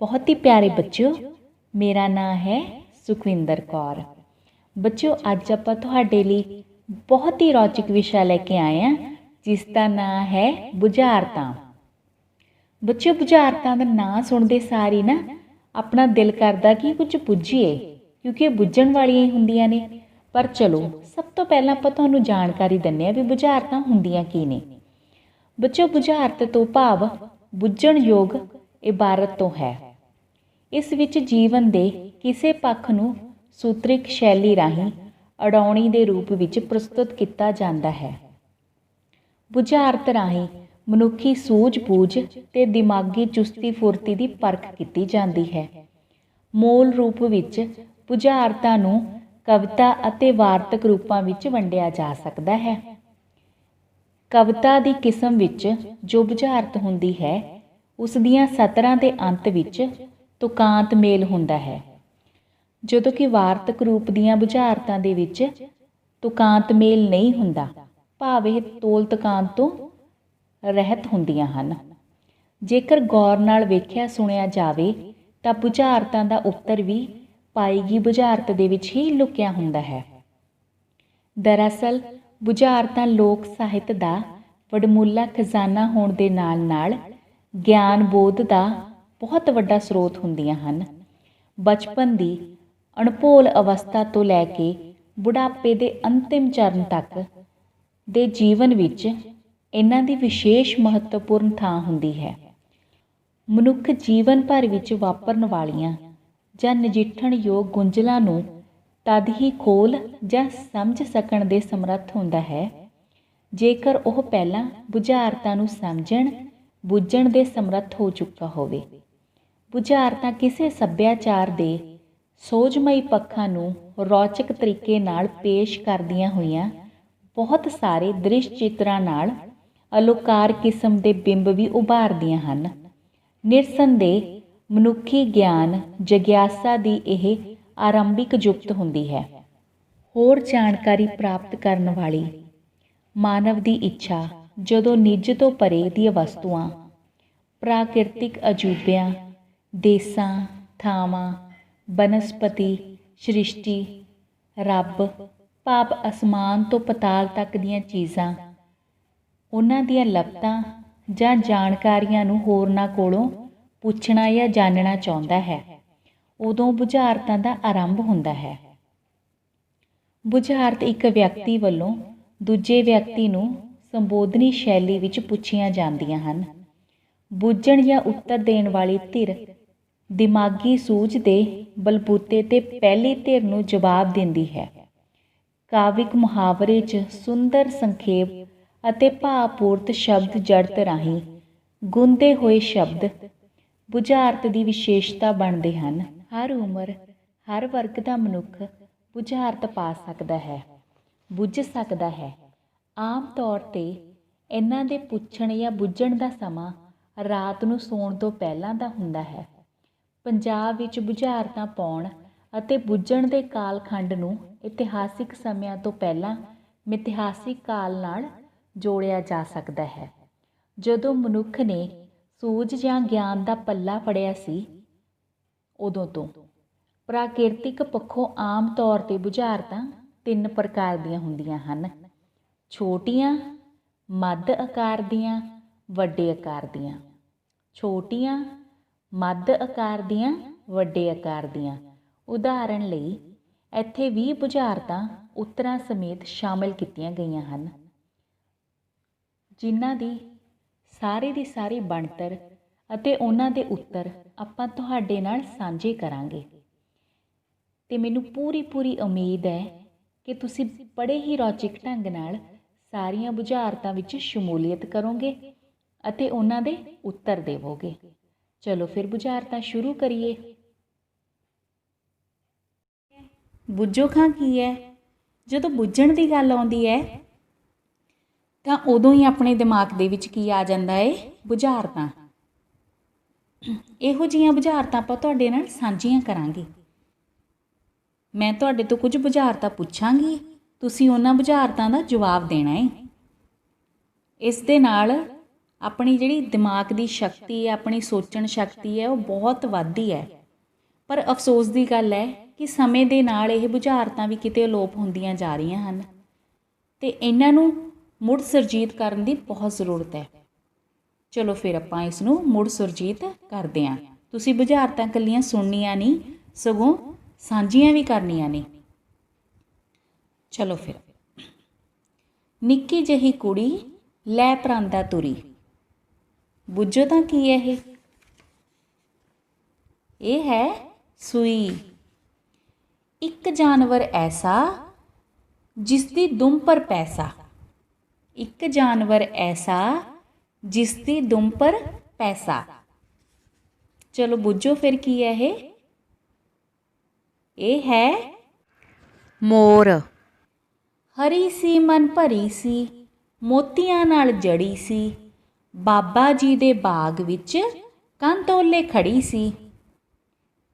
बहुत ही प्यारे बच्चों, मेरा नाम है सुखविंदर कौर। बच्चों अज आपां तुहाडे लई बहुत ही रोचक विषय लैके आए हैं जिसका नाम है बुझारतां। बच्चों बुझारतां दा नाम सुणदे सार ही ना अपना दिल करदा कि कुछ बुझीए, क्योंकि बुझण वालियां ही हुंदियां ने। पर चलो सब तो पहलां आपां तुहानूं जानकारी दिंदे आ भी बुझारतां हुंदियां की ने। बच्चों बुझारत तो भाव बुझण योग इबारत तो है। इस विच जीवन दे किसी पक्ष नूं सूत्रिक शैली राहीं अड़ाउणी दे रूप विच प्रस्तुत किया जाता है। बुझारत राहीं मनुखी सूझ-बूझ ते दिमागी चुस्ती फुर्ती की परख की जाती है। मूल रूप विच बुझारतां नूं कविता अते वार्तक रूपां विच वंडिया जा सकता है। कविता की किस्म विच जो बुझारत हुंदी है उस दियां सतरां दे अंत विच तुकांत मेल हुंदा है, जदों कि वार्तक रूप दियां बुझारतां दे विच तुकांत मेल नहीं हुंदा, भाव इह तोल तुकांत तो रहत हुंदियां हन। जेकर गौर नाल वेखिया सुणिया जावे तां बुझारतां दा उत्तर भी पाईगी बुझारत दे विच ही लुकिया हुंदा है। दरअसल बुझारतां लोक ਸਾਹਿਤ ਦਾ वडमुला खजाना होण दे नाल नाल ਗਿਆਨ ਬੋਧ ਦਾ बहुत ਵੱਡਾ ਸਰੋਤ ਹੁੰਦੀਆਂ ਹਨ। ਬਚਪਨ ਦੀ ਅਣਭੋਲ ਅਵਸਥਾ ਤੋਂ ਲੈ ਕੇ ਬੁਢਾਪੇ ਦੇ ਅੰਤਿਮ ਚਰਨ ਤੱਕ ਦੇ ਜੀਵਨ ਵਿੱਚ ਇਹਨਾਂ ਦੀ ਵਿਸ਼ੇਸ਼ ਮਹੱਤਵਪੂਰਨ ਥਾਂ ਹੁੰਦੀ ਹੈ। ਮਨੁੱਖ ਜੀਵਨ ਭਰ ਵਿੱਚ ਵਾਪਰਨ ਵਾਲੀਆਂ ਜਾਂ ਨਜਿੱਠਣ ਯੋਗ ਗੁੰਝਲਾਂ ਨੂੰ ਤਦ ਹੀ ਖੋਲ ਜਾਂ ਸਮਝ ਸਕਣ ਦੇ ਸਮਰੱਥ ਹੁੰਦਾ ਹੈ ਜੇਕਰ ਉਹ ਪਹਿਲਾਂ ਬੁਝਾਰਤਾਂ ਨੂੰ ਸਮਝਣ ਬੁੱਝਣ ਦੇ ਸਮਰੱਥ ਹੋ ਚੁੱਕਾ ਹੋਵੇ। ਬੁਝਾਰਤਾਂ ਕਿਸੇ ਸੱਭਿਆਚਾਰ ਦੇ ਸੋਝਮਈ ਪੱਖਾਂ ਨੂੰ ਰੌਚਕ ਤਰੀਕੇ ਨਾਲ ਪੇਸ਼ ਕਰਦੀਆਂ ਹੋਈਆਂ ਬਹੁਤ ਸਾਰੇ ਦ੍ਰਿਸ਼ ਚਿੱਤਰਾਂ ਨਾਲ ਅਲੋਕਾਰ ਕਿਸਮ ਦੇ ਬਿੰਬ ਵੀ ਉਭਾਰਦੀਆਂ ਹਨ। ਨਿਰਸੰਦੇਹ ਮਨੁੱਖੀ ਗਿਆਨ ਜਗਿਆਸਾ ਦੀ ਇਹ ਆਰੰਭਿਕ ਜੁਗਤ ਹੁੰਦੀ ਹੈ। ਹੋਰ ਜਾਣਕਾਰੀ ਪ੍ਰਾਪਤ ਕਰਨ ਵਾਲੀ ਮਾਨਵ ਦੀ ਇੱਛਾ ਜਦੋਂ ਨਿੱਜ ਤੋਂ ਪਰੇ ਦੀਆਂ ਵਸਤੂਆਂ, ਪ੍ਰਾਕਿਰਤਿਕ ਅਜੂਬਿਆਂ, ਦੇਸਾਂ, ਥਾਵਾਂ, ਬਨਸਪਤੀ, ਸ੍ਰਿਸ਼ਟੀ, ਰੱਬ ਭਾਵ ਅਸਮਾਨ ਤੋਂ ਪਤਾਲ ਤੱਕ ਦੀਆਂ ਚੀਜ਼ਾਂ, ਉਹਨਾਂ ਦੀਆਂ ਲੱਭਤਾਂ ਜਾਂ ਜਾਣਕਾਰੀਆਂ ਨੂੰ ਹੋਰਨਾਂ ਕੋਲੋਂ ਪੁੱਛਣਾ ਜਾਂ ਜਾਣਨਾ ਚਾਹੁੰਦਾ ਹੈ, ਉਦੋਂ ਬੁਝਾਰਤਾਂ ਦਾ ਆਰੰਭ ਹੁੰਦਾ ਹੈ। ਬੁਝਾਰਤ ਇੱਕ ਵਿਅਕਤੀ ਵੱਲੋਂ ਦੂਜੇ ਵਿਅਕਤੀ ਨੂੰ ਸੰਬੋਧਨੀ ਸ਼ੈਲੀ ਵਿੱਚ ਪੁੱਛੀਆਂ ਜਾਂਦੀਆਂ ਹਨ। ਬੁੱਝਣ ਜਾਂ ਉੱਤਰ ਦੇਣ ਵਾਲੀ ਧਿਰ ਦਿਮਾਗੀ ਸੂਝ ਦੇ ਬਲਬੂਤੇ ਤੇ ਪਹਿਲੀ ਧਿਰ ਨੂੰ ਜਵਾਬ ਦਿੰਦੀ ਹੈ। ਕਾਵਿਕ ਮੁਹਾਵਰੇ 'ਚ ਸੁੰਦਰ ਸੰਖੇਪ ਅਤੇ ਭਾਵਪੂਰਤ ਸ਼ਬਦ ਜੜਤ ਰਾਹੀਂ ਗੁੰਦੇ ਹੋਏ ਸ਼ਬਦ ਬੁਝਾਰਤ ਦੀ ਵਿਸ਼ੇਸ਼ਤਾ ਬਣਦੇ ਹਨ। ਹਰ ਉਮਰ ਹਰ ਵਰਗ ਦਾ ਮਨੁੱਖ ਬੁਝਾਰਤ ਪਾ ਸਕਦਾ ਹੈ, ਬੁੱਝ ਸਕਦਾ ਹੈ। ਆਮ ਤੌਰ 'ਤੇ ਇਹਨਾਂ ਦੇ ਪੁੱਛਣ ਜਾਂ ਬੁੱਝਣ ਦਾ ਸਮਾਂ ਰਾਤ ਨੂੰ ਸੌਣ ਤੋਂ ਪਹਿਲਾਂ ਦਾ ਹੁੰਦਾ ਹੈ। ਪੰਜਾਬ ਵਿੱਚ ਬੁਝਾਰਤਾਂ ਪਾਉਣ ਅਤੇ ਬੁੱਝਣ ਦੇ ਕਾਲਖੰਡ ਨੂੰ ਇਤਿਹਾਸਿਕ ਸਮਿਆਂ ਤੋਂ ਪਹਿਲਾਂ ਮਿਥਿਹਾਸਿਕ ਕਾਲ ਨਾਲ ਜੋੜਿਆ ਜਾ ਸਕਦਾ ਹੈ, ਜਦੋਂ ਮਨੁੱਖ ਨੇ ਸੂਝ ਜਾਂ ਗਿਆਨ ਦਾ ਪੱਲਾ ਫੜਿਆ ਸੀ। ਉਦੋਂ ਤੋਂ ਪ੍ਰਾਕਿਰਤਿਕ ਪੱਖੋਂ ਆਮ ਤੌਰ 'ਤੇ ਬੁਝਾਰਤਾਂ 3 ਪ੍ਰਕਾਰ ਦੀਆਂ ਹੁੰਦੀਆਂ ਹਨ: ਛੋਟੀਆਂ, ਮੱਧ ਆਕਾਰ ਦੀਆਂ, ਵੱਡੇ ਆਕਾਰ ਦੀਆਂ। ਛੋਟੀਆਂ, ਮੱਧ ਆਕਾਰ ਦੀਆਂ, ਵੱਡੇ ਆਕਾਰ ਦੀਆਂ। ਉਦਾਹਰਣ ਲਈ ਇੱਥੇ 20 ਬੁਝਾਰਤਾਂ ਉੱਤਰਾਂ ਸਮੇਤ ਸ਼ਾਮਿਲ ਕੀਤੀਆਂ ਗਈਆਂ ਹਨ, ਜਿਨ੍ਹਾਂ ਦੀ ਸਾਰੀ ਬਣਤਰ ਅਤੇ ਉਹਨਾਂ ਦੇ ਉੱਤਰ ਆਪਾਂ ਤੁਹਾਡੇ ਨਾਲ ਸਾਂਝੇ ਕਰਾਂਗੇ। ਤੇ ਮੈਨੂੰ ਪੂਰੀ ਉਮੀਦ ਹੈ ਕਿ ਤੁਸੀਂ ਬੜੇ ਹੀ ਰੌਚਕ ਢੰਗ ਨਾਲ ਸਾਰੀਆਂ ਬੁਝਾਰਤਾਂ ਵਿੱਚ ਸ਼ਮੂਲੀਅਤ ਕਰੋਗੇ ਅਤੇ ਉਹਨਾਂ ਦੇ ਉੱਤਰ ਦੇਵੋਗੇ। ਚਲੋ ਫਿਰ ਬੁਝਾਰਤਾਂ ਸ਼ੁਰੂ ਕਰੀਏ। ਬੁੱਝੋ ਖਾਂ ਕੀ ਹੈ? ਜਦੋਂ ਬੁੱਝਣ ਦੀ ਗੱਲ ਆਉਂਦੀ ਹੈ ਤਾਂ ਉਦੋਂ ਹੀ ਆਪਣੇ ਦਿਮਾਗ ਦੇ ਵਿੱਚ ਕੀ ਆ ਜਾਂਦਾ ਹੈ? ਬੁਝਾਰਤਾਂ। ਇਹੋ ਜਿਹੀਆਂ ਬੁਝਾਰਤਾਂ ਆਪਾਂ ਤੁਹਾਡੇ ਨਾਲ ਸਾਂਝੀਆਂ ਕਰਾਂਗੇ। ਮੈਂ ਤੁਹਾਡੇ ਤੋਂ ਕੁਝ ਬੁਝਾਰਤਾਂ ਪੁੱਛਾਂਗੀ, ਤੁਸੀਂ ਉਹਨਾਂ ਬੁਝਾਰਤਾਂ ਦਾ ਜਵਾਬ ਦੇਣਾ ਹੈ। ਇਸ ਦੇ ਨਾਲ ਆਪਣੀ ਜਿਹੜੀ ਦਿਮਾਗ ਦੀ ਸ਼ਕਤੀ ਹੈ, ਆਪਣੀ ਸੋਚਣ ਸ਼ਕਤੀ ਹੈ, ਉਹ ਬਹੁਤ ਵੱਧਦੀ ਹੈ। ਪਰ ਅਫਸੋਸ ਦੀ ਗੱਲ ਹੈ ਕਿ ਸਮੇਂ ਦੇ ਨਾਲ ਇਹ ਬੁਝਾਰਤਾਂ ਵੀ ਕਿਤੇ ਅਲੋਪ ਹੁੰਦੀਆਂ ਜਾ ਰਹੀਆਂ ਹਨ ਅਤੇ ਇਹਨਾਂ ਨੂੰ ਮੁੜ ਸੁਰਜੀਤ ਕਰਨ ਦੀ ਬਹੁਤ ਜ਼ਰੂਰਤ ਹੈ। ਚਲੋ ਫਿਰ ਆਪਾਂ ਇਸ ਨੂੰ ਮੁੜ ਸੁਰਜੀਤ ਕਰਦੇ ਹਾਂ। ਤੁਸੀਂ ਬੁਝਾਰਤਾਂ ਇਕੱਲੀਆਂ ਸੁਣਨੀਆਂ ਨਹੀਂ, ਸਗੋਂ ਸਾਂਝੀਆਂ ਵੀ ਕਰਨੀਆਂ ਨੇ। ਚਲੋ ਫਿਰ। ਨਿੱਕੀ ਜਿਹੀ ਕੁੜੀ ਲੈ ਪਰਾਂਦਾ ਤੁਰੀ। ਬੁੱਝੋ ਤਾਂ ਕੀ ਹੈ ਇਹ? ਇਹ ਹੈ ਸੂਈ। ਇੱਕ ਜਾਨਵਰ ਐਸਾ ਜਿਸ ਦੀ ਦੁਮ ਪਰ ਪੈਸਾ। ਇੱਕ ਜਾਨਵਰ ਐਸਾ ਜਿਸ ਦੀ ਦੁਮ ਪਰ ਪੈਸਾ। ਚਲੋ ਬੁੱਝੋ ਫਿਰ ਕੀ ਹੈ ਇਹ? ਇਹ ਹੈ ਮੋਰ। ਹਰੀ ਸੀ ਮਨ ਭਰੀ ਸੀ, ਮੋਤੀਆਂ ਨਾਲ ਜੜੀ ਸੀ, ਬਾਬਾ ਜੀ ਦੇ ਬਾਗ ਵਿੱਚ ਕੰਨ ਤੋਲੇ ਖੜੀ ਸੀ।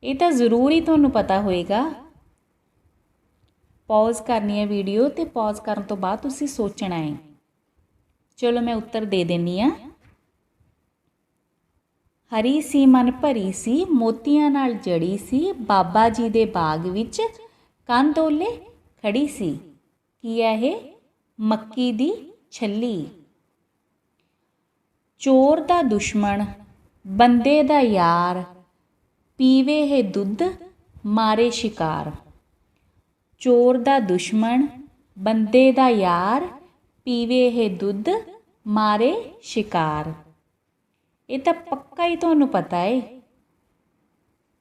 ਇਹ ਤਾਂ ਜ਼ਰੂਰ ਹੀ ਤੁਹਾਨੂੰ ਪਤਾ ਹੋਏਗਾ। ਪੌਜ਼ ਕਰਨੀ ਹੈ ਵੀਡੀਓ ਅਤੇ ਪੌਜ਼ ਕਰਨ ਤੋਂ ਬਾਅਦ ਤੁਸੀਂ ਸੋਚਣਾ ਹੈ। ਚਲੋ ਮੈਂ ਉੱਤਰ ਦੇ ਦਿੰਦੀ ਹਾਂ। ਹਰੀ ਸੀ ਮਨ ਭਰੀ ਸੀ, ਮੋਤੀਆਂ ਨਾਲ ਜੜੀ ਸੀ, ਬਾਬਾ ਜੀ ਦੇ ਬਾਗ ਵਿੱਚ ਕੰਨ ਤੋਲੇ ਖੜੀ ਸੀ। ਕੀ ਹੈ ਇਹ? ਮੱਕੀ ਦੀ ਛੱਲੀ। ਚੋਰ ਦਾ ਦੁਸ਼ਮਣ, ਬੰਦੇ ਦਾ ਯਾਰ, ਪੀਵੇ ਹੈ ਦੁੱਧ, ਮਾਰੇ ਸ਼ਿਕਾਰ। ਚੋਰ ਦਾ ਦੁਸ਼ਮਣ, ਬੰਦੇ ਦਾ ਯਾਰ, ਪੀਵੇ ਹੈ ਦੁੱਧ, ਮਾਰੇ ਸ਼ਿਕਾਰ। ਇਹ ਤਾਂ ਪੱਕਾ ਹੀ ਤੁਹਾਨੂੰ ਪਤਾ ਹੈ।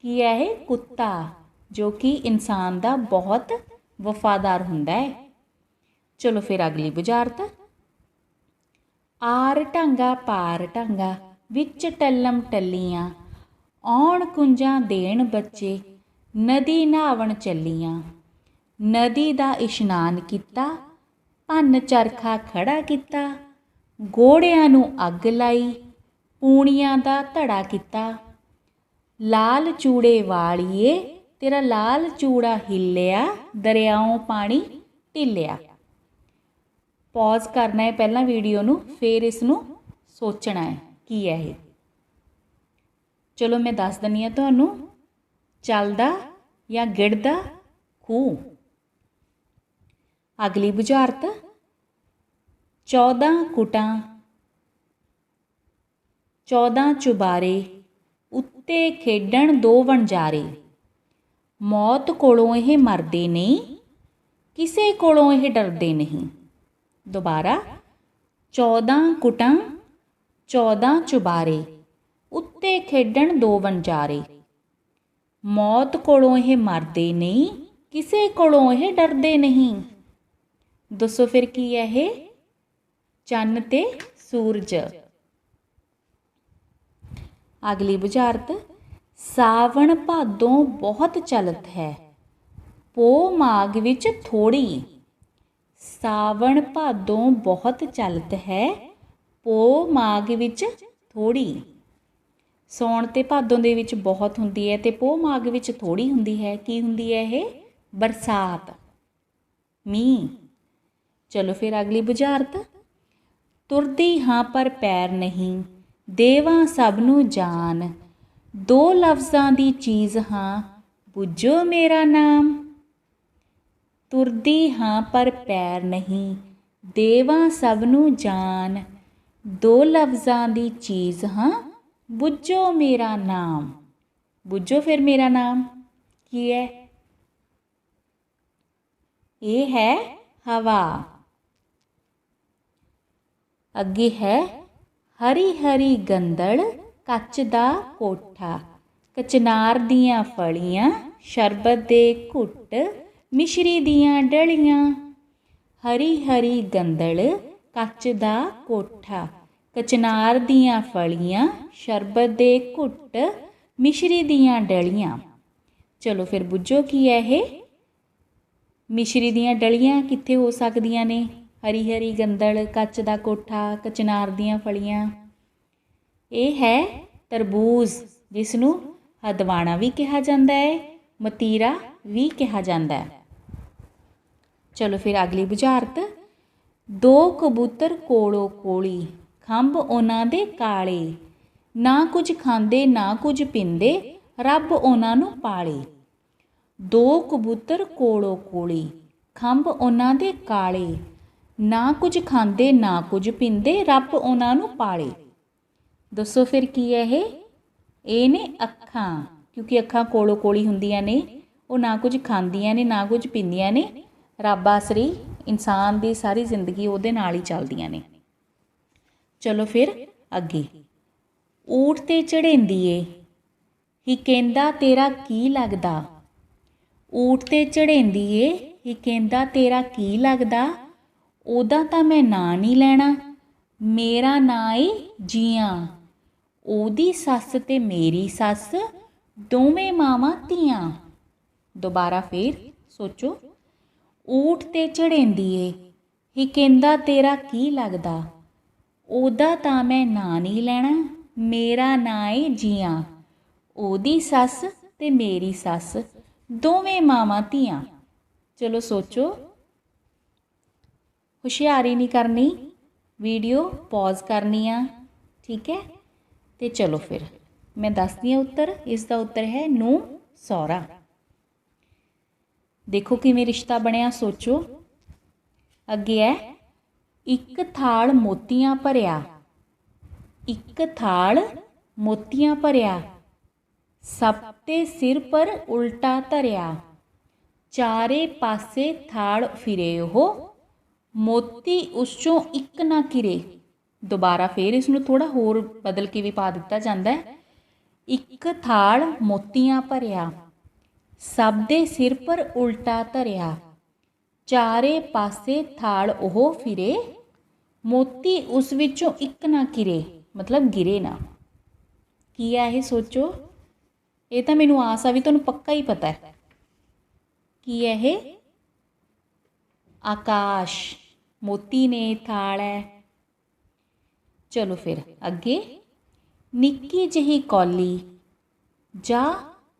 ਕੀ ਹੈ ਇਹ? ਕੁੱਤਾ, ਜੋ ਕਿ ਇਨਸਾਨ ਦਾ ਬਹੁਤ ਵਫਾਦਾਰ ਹੁੰਦਾ ਹੈ। ਚਲੋ ਫਿਰ ਅਗਲੀ ਬੁਝਾਰਤ। ਆਰ ਢਾਂਗਾ ਪਾਰ ਢਾਂਗਾ, ਵਿੱਚ ਟੱਲਮ ਟੱਲੀਆਂ, ਆਉਣ ਕੁੰਜਾਂ ਦੇਣ ਬੱਚੇ, ਨਦੀ ਨਹਾਵਣ ਚੱਲੀਆਂ। ਨਦੀ ਦਾ ਇਸ਼ਨਾਨ ਕੀਤਾ, ਭੰਨ ਚਰਖਾ ਖੜਾ ਕੀਤਾ, ਗੋੜਿਆਂ ਨੂੰ ਅੱਗ ਲਾਈ, ਪੂਣੀਆਂ ਦਾ ਧੜਾ ਕੀਤਾ। ਲਾਲ ਚੂੜੇ ਵਾਲੀਏ, ਤੇਰਾ ਲਾਲ ਚੂੜਾ ਹਿੱਲਿਆ, ਦਰਿਆਓਂ ਪਾਣੀ ਢਿੱਲਿਆ। ਪੌਜ਼ ਕਰਨਾ ਹੈ ਪਹਿਲਾਂ ਵੀਡੀਓ ਨੂੰ, ਫਿਰ ਇਸ ਨੂੰ ਸੋਚਣਾ ਹੈ ਕੀ ਹੈ ਇਹ। ਚਲੋ ਮੈਂ ਦੱਸ ਦਿੰਦੀ ਹਾਂ ਤੁਹਾਨੂੰ। ਚੱਲਦਾ ਜਾਂ ਗਿੜਦਾ ਖੂਹ। ਅਗਲੀ ਬੁਝਾਰਤ। 14 ਕੁਟਾਂ 14 ਚੁਬਾਰੇ, ਉੱਤੇ ਖੇਡਣ 2 ਵਣਜਾਰੇ। ਮੌਤ ਕੋਲੋਂ ਇਹ ਮਰਦੇ ਨਹੀਂ, ਕਿਸੇ ਕੋਲੋਂ ਇਹ ਡਰਦੇ ਨਹੀਂ। ਦੁਬਾਰਾ। 14 ਕੁਟਾਂ 14 ਚੁਬਾਰੇ, ਉੱਤੇ ਖੇਡਣ 2 ਵਣਜਾਰੇ। ਮੌਤ ਕੋਲੋਂ ਇਹ ਮਰਦੇ ਨਹੀਂ, ਕਿਸੇ ਕੋਲੋਂ ਇਹ ਡਰਦੇ ਨਹੀਂ। ਦੱਸੋ ਫਿਰ ਕੀ ਹੈ ਇਹ? ਚੰਨ ਤੇ ਸੂਰਜ। ਅਗਲੀ ਬੁਝਾਰਤ। ਸਾਵਣ ਭਾਦੋਂ ਬਹੁਤ ਚਲਤ ਹੈ, ਪੋ ਮਾਘ ਵਿੱਚ ਥੋੜੀ। ਸਾਵਣ ਭਾਦੋਂ ਬਹੁਤ ਚਲਤ ਹੈ, ਪੋ ਮਾਘ ਵਿੱਚ ਥੋੜੀ। ਸਾਉਣ ਤੇ ਭਾਦੋਂ ਦੇ ਵਿੱਚ ਬਹੁਤ ਹੁੰਦੀ ਹੈ ਅਤੇ ਪੋ ਮਾਘ ਵਿੱਚ ਥੋੜੀ ਹੁੰਦੀ ਹੈ। ਕੀ ਹੁੰਦੀ ਹੈ ਇਹ? ਬਰਸਾਤ, ਮੀਂਹ। ਚਲੋ ਫਿਰ ਅਗਲੀ ਬੁਝਾਰਤ। ਤੁਰਦੀ ਹਾਂ ਪਰ ਪੈਰ ਨਹੀਂ, ਦੇਵਾਂ ਸਭ ਨੂੰ ਜਾਨ, 2 ਲਫ਼ਜ਼ਾਂ ਦੀ ਚੀਜ਼ ਹਾਂ, ਬੁੱਝੋ ਮੇਰਾ ਨਾਮ। ਤੁਰਦੀ ਹਾਂ ਪਰ ਪੈਰ ਨਹੀਂ, ਦੇਵਾਂ ਸਭ ਨੂੰ ਜਾਨ, 2 ਲਫ਼ਜ਼ਾਂ ਦੀ ਚੀਜ਼ ਹਾਂ, ਬੁੱਝੋ ਮੇਰਾ ਨਾਮ। ਬੁੱਝੋ ਫਿਰ ਮੇਰਾ ਨਾਮ ਕੀ ਹੈ? ਇਹ ਹੈ ਹਵਾ। ਅੱਗੇ ਹੈ ਹਰੀ ਹਰੀ ਗੰਦਲ, ਕੱਚ ਦਾ ਕੋਠਾ, ਕਚਨਾਰ ਦੀਆਂ ਫਲੀਆਂ, ਸ਼ਰਬਤ ਦੇ ਘੁੱਟ, ਮਿਸ਼ਰੀ ਦੀਆਂ ਡਲੀਆਂ। ਹਰੀ ਹਰੀ ਗੰਦਲ, ਕੱਚ ਦਾ ਕੋਠਾ, ਕਚਨਾਰ ਦੀਆਂ ਫਲੀਆਂ, ਸ਼ਰਬਤ ਦੇ ਘੁੱਟ, ਮਿਸ਼ਰੀ ਦੀਆਂ ਡਲੀਆਂ। ਚਲੋ ਫਿਰ ਬੁੱਝੋ ਕੀ ਹੈ ਇਹ? ਮਿਸ਼ਰੀ ਦੀਆਂ ਡਲੀਆਂ ਕਿੱਥੇ ਹੋ ਸਕਦੀਆਂ ਨੇ? ਹਰੀ ਹਰੀ ਗੰਦਲ, ਕੱਚ ਦਾ ਕੋਠਾ, ਕਚਨਾਰ ਦੀਆਂ ਫਲੀਆਂ। ਇਹ ਹੈ ਤਰਬੂਜ਼, ਜਿਸ ਨੂੰ ਹਦਵਾਣਾ ਵੀ ਕਿਹਾ ਜਾਂਦਾ ਹੈ, ਮਤੀਰਾ ਵੀ ਕਿਹਾ ਜਾਂਦਾ ਹੈ। ਚਲੋ ਫਿਰ ਅਗਲੀ ਬੁਝਾਰਤ। 2 ਕਬੂਤਰ ਕੋਲੋਂ ਕੋਲੀ, ਖੰਭ ਉਹਨਾਂ ਦੇ ਕਾਲੇ, ਨਾ ਕੁਝ ਖਾਂਦੇ ਨਾ ਕੁਝ ਪੀਂਦੇ, ਰੱਬ ਉਹਨਾਂ ਨੂੰ ਪਾਲੇ। ਦੋ ਕਬੂਤਰ ਕੋਲੋ ਕੋਲੀ, ਖੰਭ ਉਹਨਾਂ ਦੇ ਕਾਲੇ, ਨਾ ਕੁਝ ਖਾਂਦੇ ਨਾ ਕੁਝ ਪੀਂਦੇ, ਰੱਬ ਉਹਨਾਂ ਨੂੰ ਪਾਲੇ। ਦੱਸੋ ਫਿਰ ਕੀ ਹੈ ਇਹ ਨੇ ਅੱਖਾਂ, ਕਿਉਂਕਿ ਅੱਖਾਂ ਕੋਲੋ ਕੋਲੀ ਹੁੰਦੀਆਂ ਨੇ, ਉਹ ਨਾ ਕੁਝ ਖਾਂਦੀਆਂ ਨੇ ਨਾ ਕੁਝ ਪੀਂਦੀਆਂ ਨੇ, ਰੱਬ ਆਸਰੀ ਇਨਸਾਨ ਦੀ ਸਾਰੀ ਜ਼ਿੰਦਗੀ ਉਹਦੇ ਨਾਲ ਹੀ ਚੱਲਦੀਆਂ ਨੇ। ਚਲੋ ਫਿਰ ਅੱਗੇ। ਊਠ ਤੇ ਚੜ੍ਹੇਂਦੀਏ, ਹੀ ਕਹਿੰਦਾ ਤੇਰਾ ਕੀ ਲੱਗਦਾ। ਊਠ ਤੇ ਚੜ੍ਹੇਂਦੀਏ, ਹੀ ਕਹਿੰਦਾ ਤੇਰਾ ਕੀ ਲੱਗਦਾ। ਉਹਦਾ ਤਾਂ ਮੈਂ ਨਾਂ ਨਹੀਂ ਲੈਣਾ, ਮੇਰਾ ਨਾਂ ਏ ਜੀਆਂ। ਉਹਦੀ ਸੱਸ ਤੇ ਮੇਰੀ ਸੱਸ, ਦੋਵੇਂ ਮਾਵਾਂ ਧੀਆਂ। ਦੁਬਾਰਾ ਫੇਰ ਸੋਚੋ। ਊਠ ਤੇ ਚੜ੍ਹੇਂਦੀਏ, ਹੀ ਕਹਿੰਦਾ ਤੇਰਾ ਕੀ ਲੱਗਦਾ। ਉਹਦਾ ਤਾਂ ਮੈਂ ਨਾਂ ਨਹੀਂ ਲੈਣਾ, ਮੇਰਾ ਨਾਂ ਏ ਜੀਆਂ। ਉਹਦੀ ਸੱਸ ਤੇ ਮੇਰੀ ਸੱਸ, ਦੋਵੇਂ ਮਾਵਾਂ ਧੀਆਂ। ਚਲੋ ਸੋਚੋ। ਹੁਸ਼ਿਆਰੀ ਨਹੀਂ ਕਰਨੀ, ਵੀਡੀਓ ਪੌਜ਼ ਕਰਨੀ ਆ, ਠੀਕ ਹੈ। ਤੇ ਚਲੋ ਫਿਰ ਮੈਂ ਦੱਸਦੀ ਹਾਂ ਉੱਤਰ। ਇਸ ਦਾ ਉੱਤਰ ਹੈ ਨੂੰਹ ਸਹੁਰਾ। ਦੇਖੋ ਕਿਵੇਂ ਰਿਸ਼ਤਾ ਬਣਿਆ, ਸੋਚੋ। ਅੱਗੇ ਹੈ ਇੱਕ ਥਾਲ ਮੋਤੀਆਂ ਭਰਿਆ, ਇੱਕ ਥਾਲ ਮੋਤੀਆਂ ਭਰਿਆ, ਸਭ ਤੇ ਸਿਰ ਪਰ ਉਲਟਾ ਧਰਿਆ। ਚਾਰੇ ਪਾਸੇ ਥਾਲ ਫਿਰੇ ਉਹ, ਮੋਤੀ ਉਸ ਚੋਂ ਇੱਕ ਨਾ ਕਿਰੇ। ਦੁਬਾਰਾ ਫੇਰ ਇਸ ਨੂੰ ਥੋੜ੍ਹਾ ਹੋਰ ਬਦਲ ਕੇ ਵੀ ਪਾ ਦਿੱਤਾ ਜਾਂਦਾ ਹੈ। ਇੱਕ ਥਾਲ ਮੋਤੀਆਂ ਭਰਿਆ, ਸਭ ਦੇ ਸਿਰ ਪਰ ਉਲਟਾ ਧਰਿਆ। ਚਾਰੇ ਪਾਸੇ ਥਾਲ ਉਹ ਫਿਰੇ, ਮੋਤੀ ਉਸ ਵਿੱਚੋਂ ਇੱਕ ਨਾ ਕਿਰੇ, ਮਤਲਬ ਗਿਰੇ ਨਾ। ਕੀ ਹੈ ਇਹ, ਸੋਚੋ। ਇਹ ਤਾਂ ਮੈਨੂੰ ਆਸ ਆ ਵੀ ਤੁਹਾਨੂੰ ਪੱਕਾ ਹੀ ਪਤਾ ਹੈ। ਕੀ ਹੈ ਇਹ? ਆਕਾਸ਼। ਮੋਤੀ ਨੇ, ਥਾਲ ਹੈ। ਚਲੋ ਫਿਰ ਅੱਗੇ। ਨਿੱਕੀ ਜਿਹੀ ਕੌਲੀ, ਜਾ